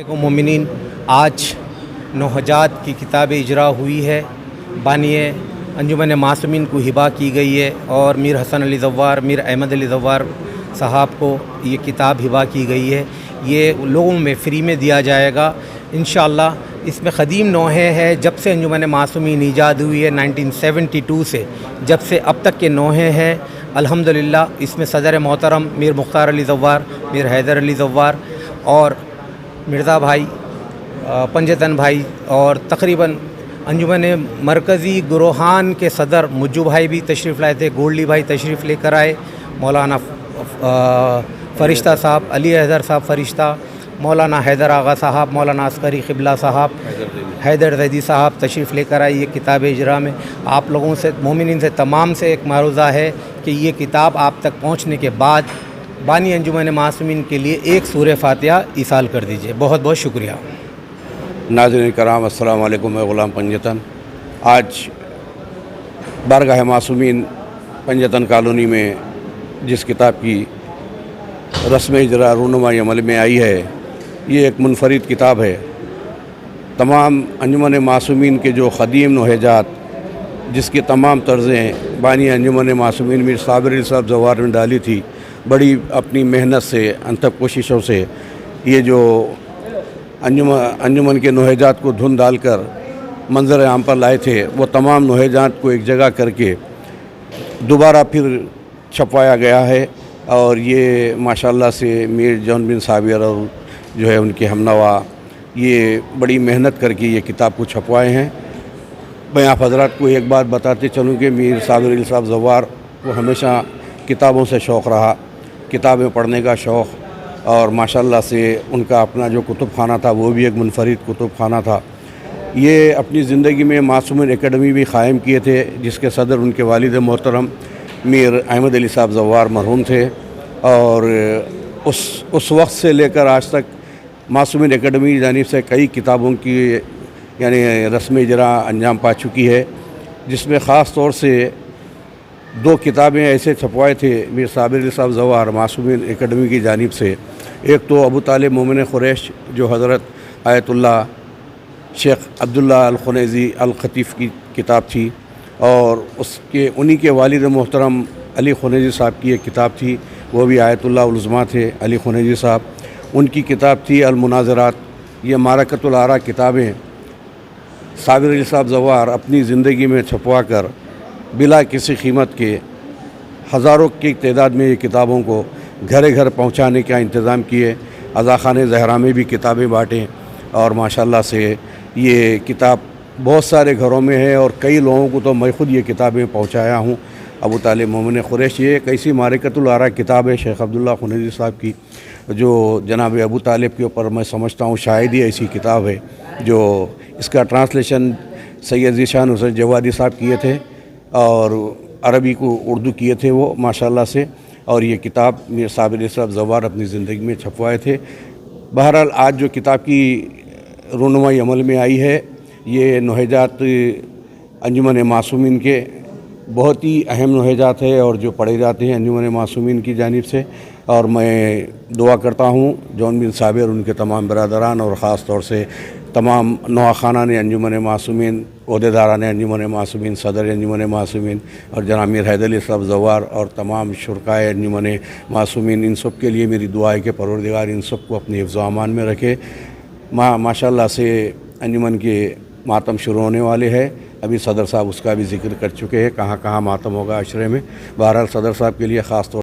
को मोमिनीन आज नौहजात की किताब इजरा हुई है। बानी अंजुमन मासूमीन को हिबा की गई है और मीर हसन अली ज़व्वार, मीर अहमद अली ज़व्वार साहब को ये किताब हिबा की गई है। ये लोगों में फ्री में दिया जाएगा इंशाअल्लाह। इसमें ख़दीम नोहे है, जब से अंजुमन मासूमीन ईजाद हुई है 1972 से, जब से अब तक के नोहे हैं अल्हम्दुलिल्लाह। इसमें सदर मोहतरम मीर मुख्तार अली ज़व्वार, मीर हैदर अली ज़व्वार और मिर्ज़ा भाई, पंजतन भाई और तकरीबन अंजुमन मरकज़ी गुरोहान के सदर मुज्जू भाई भी तशरीफ़ लाए थे, गोल्डी भाई तशरीफ़ लेकर आए, मौलाना फ़रिश्ता साहब, अली हैदर साहब फ़रिश्ता, मौलाना हैदर आगा साहब, मौलाना अस्करी क़िबला साहब, हैदर ज़ैदी साहब तशरीफ़ लेकर आए ये किताब इजरा में। आप लोगों से, मोमिनीन से, तमाम से एक मारूज़ा है कि ये किताब आप तक पहुँचने के बाद बानी अंजुमन मासूमीन के लिए एक सूरह फ़ातिहा इसाल कर दीजिए। बहुत बहुत शुक्रिया। नाज़रीन कराम, अस्सलाम वालेकुम। मैं ग़ुलाम पंजतन आज बारगाह मासूमीन पंजतन कॉलोनी में जिस किताब की रस्म इजरा रूनुमाई अमल में आई है, ये एक मुनफरिद किताब है। तमाम अंजुमन मासूमीन के जो ख़दीम नोहजात, जिसकी तमाम तर्ज़ें बानी अंजुमन मासूमीन मीर साबिर अली साहब ज़व्वार ने डाली थी, बड़ी अपनी मेहनत से, अंतक कोशिशों से ये जो अंजुमन के नोहजात को धुन डालकर मंजर आम पर लाए थे, वो तमाम नोहजात को एक जगह करके दोबारा फिर छपवाया गया है। और ये माशाल्लाह से मीर जौन बिन साबिर और जो है उनके हमनवा, ये बड़ी मेहनत करके ये किताब को छपवाए हैं। मैं आप हज़रात को एक बात बताते चलूँ कि मीर साबिर अली साहब ज़व्वार को हमेशा किताबों से शौक़ रहा, किताबें पढ़ने का शौक़, और माशाल्लाह से उनका अपना जो कुतुब खाना था वो भी एक मुनफरिद कुतुब खाना था। ये अपनी ज़िंदगी में मासूमीन एकेडमी भी क़ायम किए थे, जिसके सदर उनके वालिद मोहतरम मीर अहमद अली साहब ज़व्वार मरहूम थे। और उस वक्त से लेकर आज तक मासूमीन एकेडमी की जानिब से कई किताबों की यानी रस्म इजरा अंजाम पा चुकी है, जिसमें ख़ास तौर से 2 किताबें ऐसे छपवाए थे मीर साबिर अली साहब ज़व्वार मासूमीन एकेडमी की जानिब से। एक तो अबू तालिब मोमिन क़ुरैश, जो हज़रत आयतुल्लाह शेख अब्दुल्ला अल खुनैज़ी अल ख़तीफ़ की किताब थी, और उसके उन्हीं के वालिद मोहतरम अली खुनैज़ी साहब की एक किताब थी, वो भी आयतुल्लाह उल उज़्मा थे अली खुनैज़ी साहब। उनकी किताब थी अल मुनाज़रात। ये मारकतुल आरा किताबें साबिर अली साहब ज़व्वार अपनी ज़िंदगी में छपवा कर बिला किसी कीमत के हज़ारों की तादाद में ये किताबों को घर घर पहुँचाने का इंतज़ाम किए। अज़ाख़ाने ज़हरा में भी किताबें बाँटें, और माशाल्लाह से ये किताब बहुत सारे घरों में है, और कई लोगों को तो मैं ख़ुद ये किताबें पहुँचाया हूँ। अबू तालिब मोमिन क़ुरैश, ये एक ऐसी मारकतुल आरा किताब है शेख अब्दुल्ला खुनैज़ी साहब की, जो जनाब अबू तालिब के ऊपर मैं समझता हूँ शायद ही ऐसी किताब है। जो इसका ट्रांसलेशन सैयद ज़ीशान हुसैन जवादी साहब किए थे, और अरबी को उर्दू किए थे वो माशाल्लाह से। और ये किताब मीर साबिर अली साहब ज़व्वार अपनी ज़िंदगी में छपवाए थे। बहरहाल आज जो किताब की रूनुमाई अमल में आई है, ये नोहजात अंजुमन मासूमीन के बहुत ही अहम नोहजात है, और जो पढ़े जाते हैं अंजुमन मासूमीन की जानिब से। और मैं दुआ करता हूँ जौन बिन साबिर, उनके तमाम बरदरान और ख़ास तौर से तमाम नवाखाना ने अंजुमन मासूमीन, ओहदेदारान अंजुमन मासूमीन, सदर अंजुमन मासूमीन और जनाब मीर हैदर अली साहब ज़व्वार और तमाम शुरकाए अंजुमन मासूमीन, इन सब के लिए मेरी दुआ है कि परवरदिगार इन सब को अपने हिफ्ज़ व अमान में रखे। माशाल्लाह से अंजुमन के मातम शुरू होने वाले हैं। अभी सदर साहब उसका भी ज़िक्र कर चुके हैं, कहाँ कहाँ मातम होगा अशरे में। बहरहाल सदर साहब के लिए ख़ास तौर